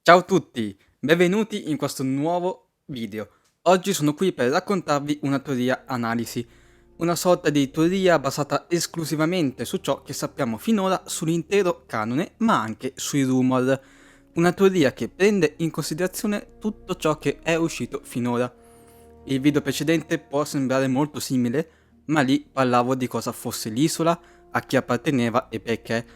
Ciao a tutti, benvenuti in questo nuovo video. Oggi sono qui per raccontarvi una teoria analisi, una sorta di teoria basata esclusivamente su ciò che sappiamo finora sull'intero canone, ma anche sui rumor. Una teoria che prende in considerazione tutto ciò che è uscito finora. Il video precedente può sembrare molto simile, ma lì parlavo di cosa fosse l'isola, a chi apparteneva e perché.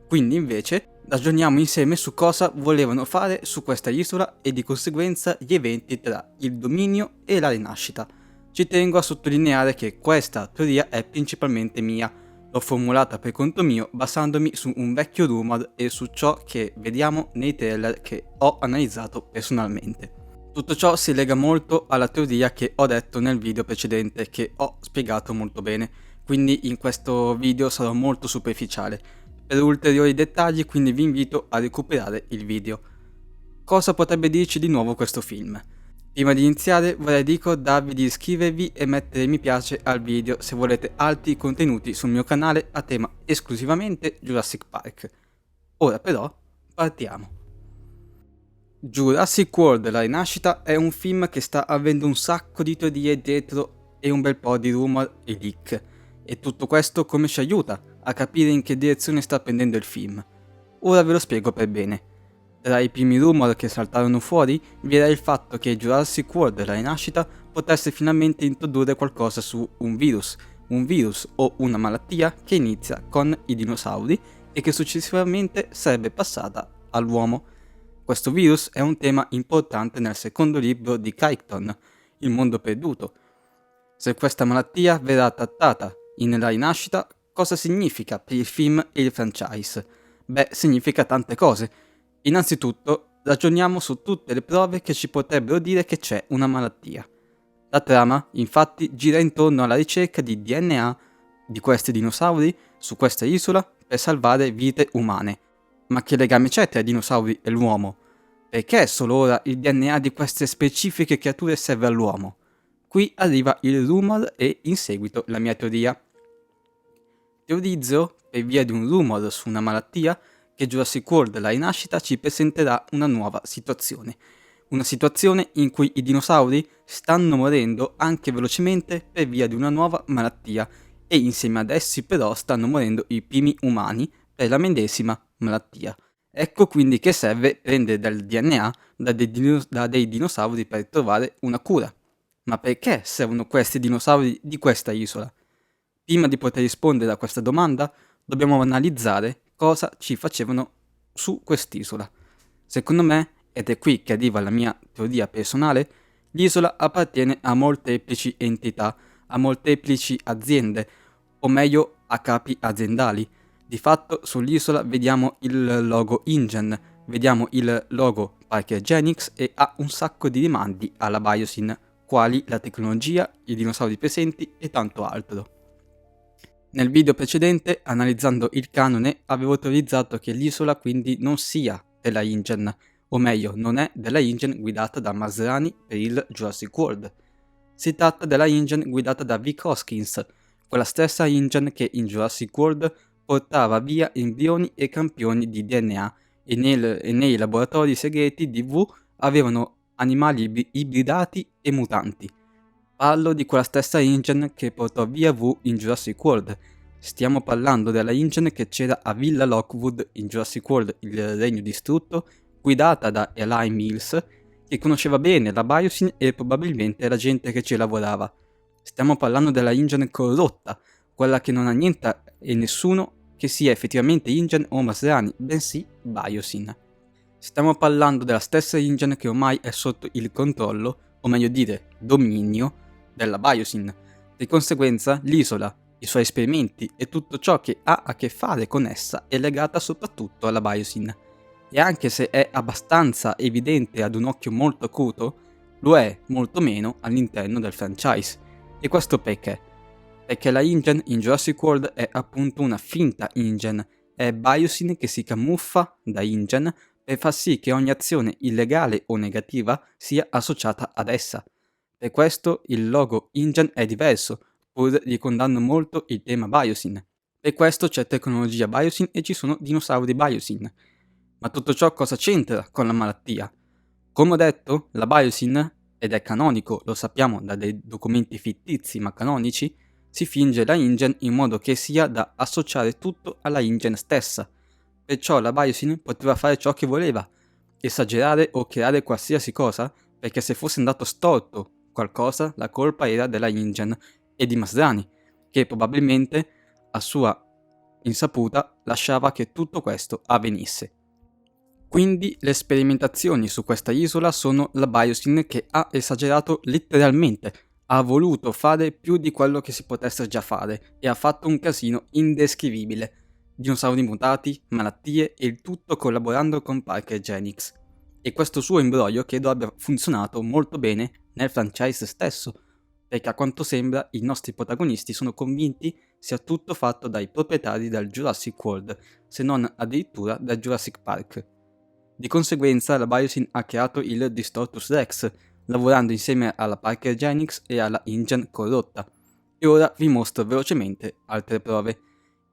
Quindi invece ragioniamo insieme su cosa volevano fare su questa isola e di conseguenza gli eventi tra il dominio e la rinascita. Ci tengo a sottolineare che questa teoria è principalmente mia, l'ho formulata per conto mio basandomi su un vecchio rumor e su ciò che vediamo nei trailer che ho analizzato personalmente. Tutto ciò si lega molto alla teoria che ho detto nel video precedente che ho spiegato molto bene, quindi in questo video sarò molto superficiale. Per ulteriori dettagli quindi vi invito a recuperare il video. Cosa potrebbe dirci di nuovo questo film? Prima di iniziare vorrei ricordarvi di iscrivervi e mettere mi piace al video se volete altri contenuti sul mio canale a tema esclusivamente Jurassic Park. Ora però partiamo. Jurassic World La rinascita è un film che sta avendo un sacco di teorie dietro e un bel po' di rumor e leak. E tutto questo come ci aiuta a capire in che direzione sta prendendo il film? Ora ve lo spiego per bene. Tra i primi rumor che saltarono fuori vi era il fatto che Jurassic World La rinascita potesse finalmente introdurre qualcosa su un virus o una malattia che inizia con i dinosauri e che successivamente sarebbe passata all'uomo. Questo virus è un tema importante nel secondo libro di Crichton, Il mondo perduto. Se questa malattia verrà trattata nella rinascita, cosa significa per il film e il franchise? Beh, significa tante cose. Innanzitutto, ragioniamo su tutte le prove che ci potrebbero dire che c'è una malattia. La trama, infatti, gira intorno alla ricerca di DNA di questi dinosauri su questa isola per salvare vite umane. Ma che legame c'è tra i dinosauri e l'uomo? Perché solo ora il DNA di queste specifiche creature serve all'uomo? Qui arriva il rumor e in seguito la mia teoria. Teorizzo, per via di un rumor su una malattia, che Jurassic World La rinascita ci presenterà una nuova situazione. Una situazione in cui i dinosauri stanno morendo anche velocemente per via di una nuova malattia e insieme ad essi però stanno morendo i primi umani per la medesima malattia. Ecco quindi che serve prendere dal DNA da dei dinosauri per trovare una cura. Ma perché servono questi dinosauri di questa isola? Prima di poter rispondere a questa domanda, dobbiamo analizzare cosa ci facevano su quest'isola. Secondo me, ed è qui che arriva la mia teoria personale, l'isola appartiene a molteplici entità, a molteplici aziende, o meglio a capi aziendali. Di fatto sull'isola vediamo il logo InGen, vediamo il logo Parker Genix e ha un sacco di rimandi alla Biosyn, quali la tecnologia, i dinosauri presenti e tanto altro. Nel video precedente, analizzando il canone, avevo teorizzato che l'isola quindi non sia della InGen, o meglio, non è della InGen guidata da Masrani per il Jurassic World. Si tratta della InGen guidata da Vic Hoskins, quella stessa InGen che in Jurassic World portava via embrioni e campioni di DNA e nei laboratori segreti di V avevano animali ibridati e mutanti. Parlo di quella stessa InGen che portò via V in Jurassic World. Stiamo parlando della InGen che c'era a Villa Lockwood in Jurassic World Il Regno Distrutto, guidata da Eli Mills, che conosceva bene la Biosyn e probabilmente la gente che ci lavorava. Stiamo parlando della InGen corrotta, quella che non ha niente e nessuno che sia effettivamente InGen o Masrani, bensì Biosyn. Stiamo parlando della stessa InGen che ormai è sotto il controllo, o meglio dire, dominio, della Biosyn. Di conseguenza, l'isola, i suoi esperimenti e tutto ciò che ha a che fare con essa è legata soprattutto alla Biosyn. E anche se è abbastanza evidente ad un occhio molto acuto, lo è molto meno all'interno del franchise. E questo perché? Perché la InGen in Jurassic World è appunto una finta InGen, è Biosyn che si camuffa da InGen per far sì che ogni azione illegale o negativa sia associata ad essa. Per questo il logo InGen è diverso, pur ricordando molto il tema Biosyn. Per questo c'è tecnologia Biosyn e ci sono dinosauri Biosyn. Ma tutto ciò cosa c'entra con la malattia? Come ho detto, la Biosyn, ed è canonico, lo sappiamo da dei documenti fittizi ma canonici, si finge la InGen in modo che sia da associare tutto alla InGen stessa. Perciò la Biosyn poteva fare ciò che voleva, esagerare o creare qualsiasi cosa, perché se fosse andato storto qualcosa, la colpa era della InGen e di Masrani, che probabilmente a sua insaputa lasciava che tutto questo avvenisse. Quindi le sperimentazioni su questa isola sono la Biosyn che ha esagerato letteralmente, ha voluto fare più di quello che si potesse già fare e ha fatto un casino indescrivibile. Dinosauri mutati, malattie e il tutto collaborando con Parker Genix. E questo suo imbroglio credo abbia funzionato molto bene nel franchise stesso, perché a quanto sembra i nostri protagonisti sono convinti sia tutto fatto dai proprietari del Jurassic World, se non addirittura da Jurassic Park. Di conseguenza la Biosyn ha creato il Distortus Rex, lavorando insieme alla Parker Genix e alla InGen corrotta. E ora vi mostro velocemente altre prove.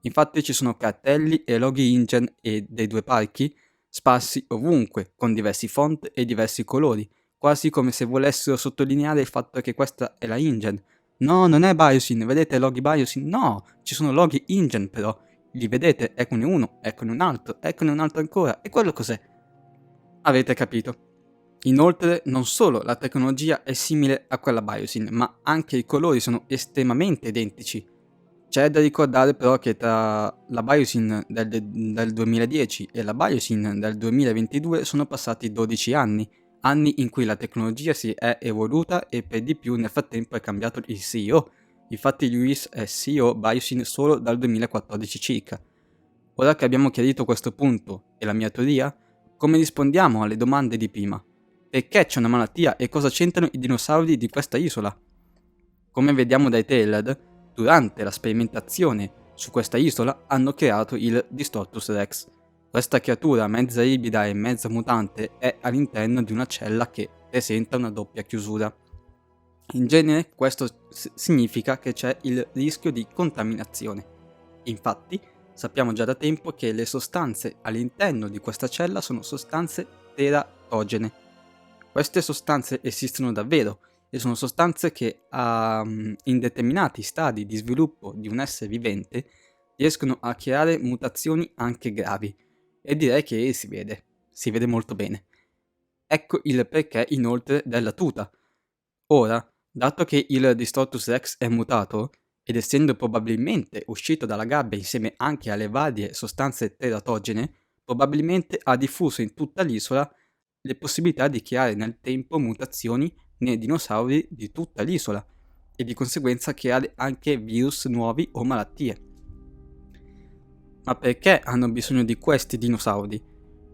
Infatti ci sono cartelli e loghi InGen e dei due parchi sparsi ovunque, con diversi font e diversi colori, quasi come se volessero sottolineare il fatto che questa è la InGen. No, non è Biosyn, vedete loghi Biosyn? No, ci sono loghi InGen però. Li vedete? Eccone uno, eccone un altro ancora. E quello cos'è? Avete capito. Inoltre, non solo la tecnologia è simile a quella Biosyn, ma anche i colori sono estremamente identici. C'è da ricordare però che tra la Biosyn del 2010 e la Biosyn del 2022 sono passati 12 anni, anni in cui la tecnologia si è evoluta e per di più nel frattempo è cambiato il CEO. Infatti Lewis è CEO Biosyn solo dal 2014 circa. Ora che abbiamo chiarito questo punto e la mia teoria, come rispondiamo alle domande di prima? Perché c'è una malattia e cosa c'entrano i dinosauri di questa isola? Come vediamo dai trailer, durante la sperimentazione su questa isola hanno creato il Distortus Rex. Questa creatura mezza ibrida e mezza mutante è all'interno di una cella che presenta una doppia chiusura. In genere questo significa che c'è il rischio di contaminazione. Infatti, sappiamo già da tempo che le sostanze all'interno di questa cella sono sostanze teratogene. Queste sostanze esistono davvero e sono sostanze che in determinati stadi di sviluppo di un essere vivente riescono a creare mutazioni anche gravi e direi che si vede molto bene. Ecco il perché inoltre della tuta. Ora, dato che il Distortus Rex è mutato, ed essendo probabilmente uscito dalla gabbia insieme anche alle varie sostanze teratogene, probabilmente ha diffuso in tutta l'isola le possibilità di creare nel tempo mutazioni nei dinosauri di tutta l'isola e di conseguenza creare anche virus nuovi o malattie. Ma perché hanno bisogno di questi dinosauri?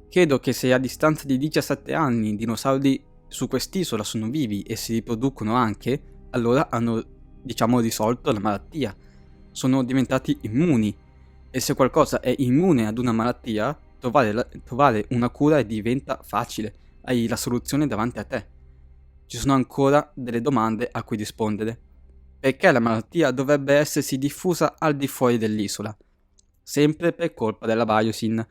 Credo che se a distanza di 17 anni i dinosauri su quest'isola sono vivi e si riproducono anche, allora hanno risolto la malattia. Sono diventati immuni e se qualcosa è immune ad una malattia, trovare una cura diventa facile, hai la soluzione davanti a te. Ci sono ancora delle domande a cui rispondere. Perché la malattia dovrebbe essersi diffusa al di fuori dell'isola? Sempre per colpa della Biosyn.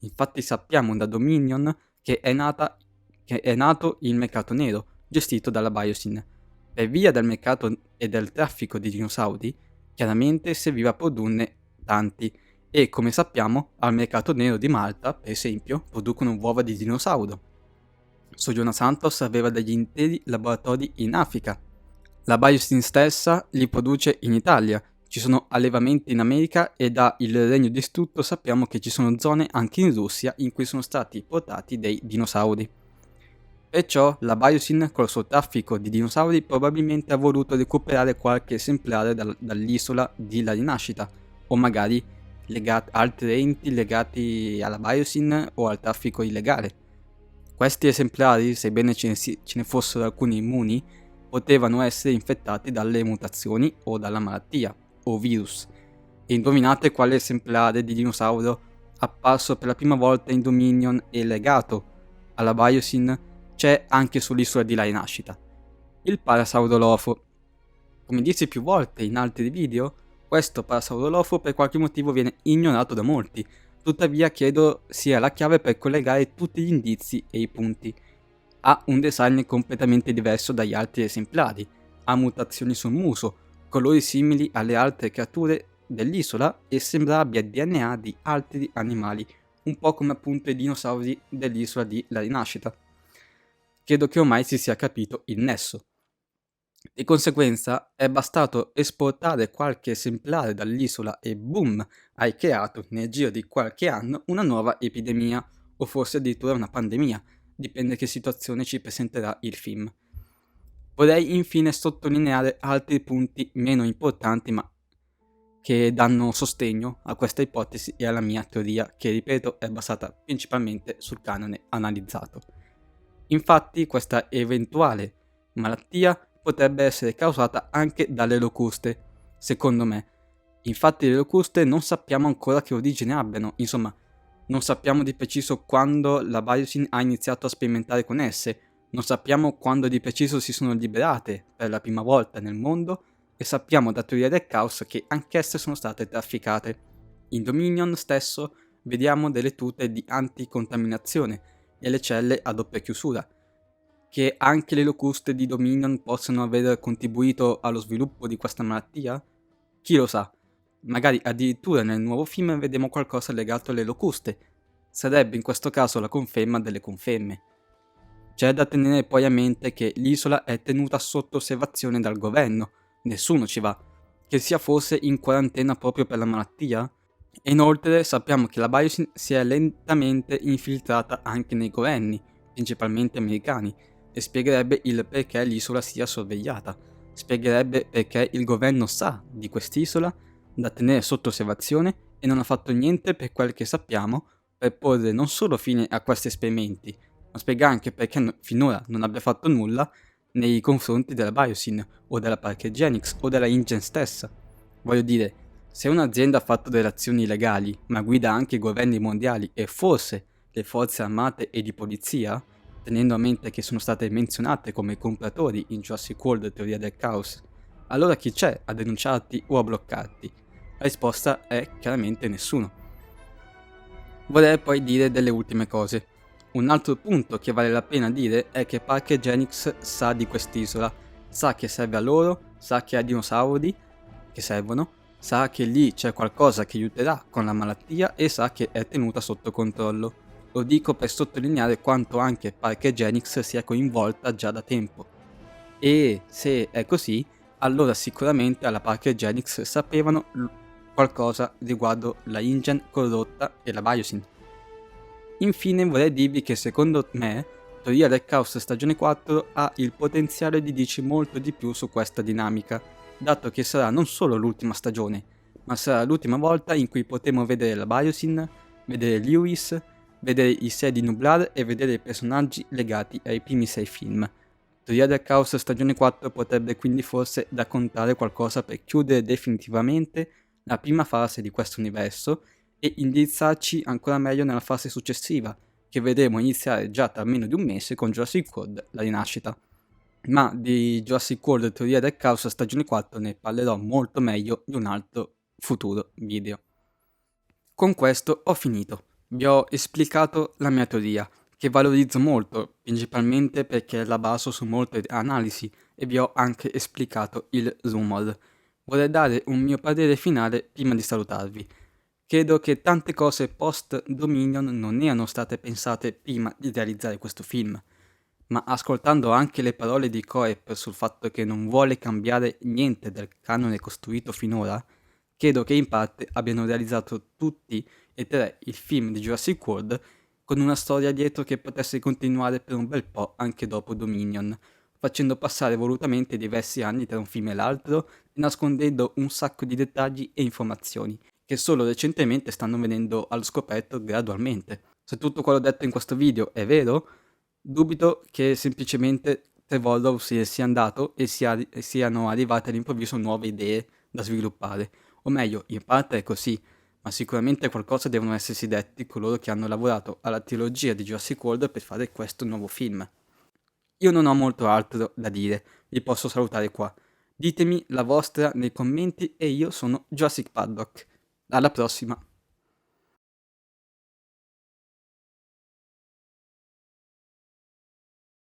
Infatti sappiamo da Dominion che è nato il mercato nero, gestito dalla Biosyn. Per via del mercato e del traffico di dinosauri, chiaramente serviva a produrne tanti e, come sappiamo, al mercato nero di Malta, per esempio, producono uova di dinosauro. Sojourner Santos aveva degli interi laboratori in Africa. La Biosyn stessa li produce in Italia. Ci sono allevamenti in America e da il Regno Distrutto sappiamo che ci sono zone anche in Russia in cui sono stati portati dei dinosauri. Perciò la Biosyn col suo traffico di dinosauri probabilmente ha voluto recuperare qualche esemplare dall'isola di la rinascita, o magari altri enti legati alla Biosyn o al traffico illegale. Questi esemplari, sebbene ce ne fossero alcuni immuni, potevano essere infettati dalle mutazioni o dalla malattia, o virus. E indovinate quale esemplare di dinosauro apparso per la prima volta in Dominion e legato alla Biosyn c'è anche sull'isola di La Rinascita? Il Parasaurolofo. Come dissi più volte in altri video, questo Parasaurolofo per qualche motivo viene ignorato da molti, tuttavia credo sia la chiave per collegare tutti gli indizi e i punti. Ha un design completamente diverso dagli altri esemplari, ha mutazioni sul muso, colori simili alle altre creature dell'isola e sembra abbia DNA di altri animali, un po' come appunto i dinosauri dell'isola di La Rinascita. Credo che ormai si sia capito il nesso. Di conseguenza è bastato esportare qualche esemplare dall'isola e boom, hai creato nel giro di qualche anno una nuova epidemia, o forse addirittura una pandemia, dipende che situazione ci presenterà il film. Vorrei infine sottolineare altri punti meno importanti ma che danno sostegno a questa ipotesi e alla mia teoria, che ripeto è basata principalmente sul canone analizzato. Infatti questa eventuale malattia potrebbe essere causata anche dalle locuste, secondo me. Infatti le locuste non sappiamo ancora che origine abbiano, insomma, non sappiamo di preciso quando la Biosyn ha iniziato a sperimentare con esse, non sappiamo quando di preciso si sono liberate per la prima volta nel mondo e sappiamo da teoria del caos che anch'esse sono state trafficate. In Dominion stesso vediamo delle tute di anticontaminazione e le celle a doppia chiusura. Che anche le locuste di Dominion possano aver contribuito allo sviluppo di questa malattia? Chi lo sa? Magari addirittura nel nuovo film vedremo qualcosa legato alle locuste. Sarebbe in questo caso la conferma delle conferme. C'è da tenere poi a mente che l'isola è tenuta sotto osservazione dal governo, nessuno ci va, che sia forse in quarantena proprio per la malattia? E inoltre sappiamo che la Biosyn si è lentamente infiltrata anche nei governi, principalmente americani, e spiegherebbe il perché l'isola sia sorvegliata, spiegherebbe perché il governo sa di quest'isola da tenere sotto osservazione e non ha fatto niente per quel che sappiamo per porre non solo fine a questi esperimenti, ma spiega anche perché finora non abbia fatto nulla nei confronti della Biosyn o della Parker Genix o della InGen stessa. Voglio dire, se un'azienda ha fatto delle azioni illegali, ma guida anche i governi mondiali e forse le forze armate e di polizia, tenendo a mente che sono state menzionate come compratori in Jurassic World Teoria del Caos, allora chi c'è a denunciarti o a bloccarti? La risposta è chiaramente nessuno. Vorrei poi dire delle ultime cose. Un altro punto che vale la pena dire è che Parker Genix sa di quest'isola, sa che serve a loro, sa che ha dinosauri che servono, sa che lì c'è qualcosa che aiuterà con la malattia e sa che è tenuta sotto controllo. Lo dico per sottolineare quanto anche Parker Genix sia coinvolta già da tempo. E se è così, allora sicuramente alla Parker Genix sapevano qualcosa riguardo la InGen corrotta e la Biosyn. Infine vorrei dirvi che secondo me Teoria del Caos stagione 4 ha il potenziale di dirci molto di più su questa dinamica, dato che sarà non solo l'ultima stagione, ma sarà l'ultima volta in cui potremo vedere la Biosyn, vedere Lewis, vedere i 6 di Nublar e vedere i personaggi legati ai primi 6 film. Teoria del Caos stagione 4 potrebbe quindi forse raccontare qualcosa per chiudere definitivamente la prima fase di questo universo e indirizzarci ancora meglio nella fase successiva, che vedremo iniziare già tra meno di un mese con Jurassic World La Rinascita. Ma di Jurassic World Teoria del Caos stagione 4 ne parlerò molto meglio in un altro futuro video. Con questo ho finito. Vi ho esplicato la mia teoria, che valorizzo molto, principalmente perché la baso su molte analisi e vi ho anche esplicato il rumor. Vorrei dare un mio parere finale prima di salutarvi. Credo che tante cose post-Dominion non erano state pensate prima di realizzare questo film, ma ascoltando anche le parole di Coep sul fatto che non vuole cambiare niente del canone costruito finora, credo che in parte abbiano realizzato tutti e tre il film di Jurassic World con una storia dietro che potesse continuare per un bel po' anche dopo Dominion, facendo passare volutamente diversi anni tra un film e l'altro e nascondendo un sacco di dettagli e informazioni che solo recentemente stanno venendo allo scoperto gradualmente. Se tutto quello detto in questo video è vero, dubito che semplicemente Trevorrow sia andato e siano arrivate all'improvviso nuove idee da sviluppare. O meglio, in parte è così, ma sicuramente qualcosa devono essersi detti coloro che hanno lavorato alla trilogia di Jurassic World per fare questo nuovo film. Io non ho molto altro da dire, vi posso salutare qua. Ditemi la vostra nei commenti e io sono Jurassic Paddock. Alla prossima!